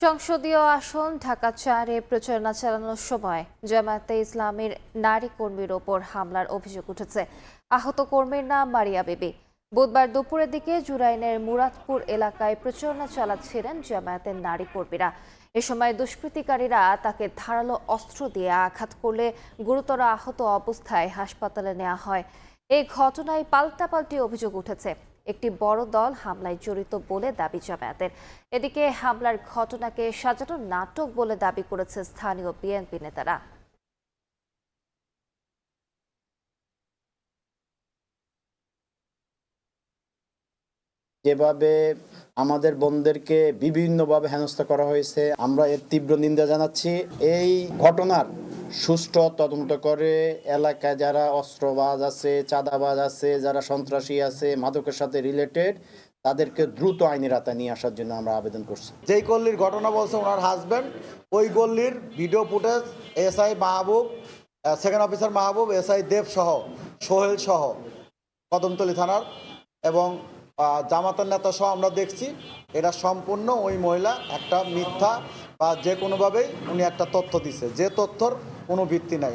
সংসদীয় আসন ঢাকা-৪-এ প্রচারণা চালানোর সময় জামায়াতে ইসলামীর নারী কর্মীর ওপর হামলার অভিযোগ উঠেছে। আহত কর্মীর নাম মারিয়া বিবি। বুধবার দুপুরের দিকে জুরাইনের মুরাদপুর এলাকায় প্রচারণা চালাচ্ছিলেন জামায়াতের নারী কর্মীরা। এ সময় দুষ্কৃতিকারীরা তাকে ধারালো অস্ত্র দিয়ে আঘাত করলে গুরুতর আহত অবস্থায় হাসপাতালে নেওয়া হয়। এই ঘটনায় পাল্টাপাল্টি অভিযোগ উঠেছে। একটি বড় দল হামলায় জড়িত বলে দাবি জামায়াতের। এদিকে হামলার ঘটনাকে সাজানো নাটক বলে দাবি করেছে স্থানীয় বিএনপি নেতারা। যেভাবে আমাদের বোনদেরকে বিভিন্নভাবে হেনস্থা করা হয়েছে, আমরা এর তীব্র নিন্দা জানাচ্ছি। এই ঘটনার সুষ্ঠু তদন্ত করে এলাকায় যারা অস্ত্রবাজ আছে, চাঁদাবাজ আছে, যারা সন্ত্রাসী আছে, মাদকের সাথে রিলেটেড, তাদেরকে দ্রুত আইনের আওতায় নিয়ে আসার জন্য আমরা আবেদন করছি। যেই গল্লির ঘটনা বলছে ওনার হাজব্যান্ড, ওই গল্লির ভিডিও ফুটেজ এসআই মাহবুব, সেকেন্ড অফিসার মাহবুব, এসআই দেব সহ, সোহেল সহ, কদমতলী থানার এবং জামাতের নেতা সহ আমরা দেখছি এটা সম্পূর্ণ ওই মহিলা একটা মিথ্যা বা যে কোনোভাবেই উনি একটা তথ্য দিছে, যে তথ্যর কোনো ভিত্তি নাই।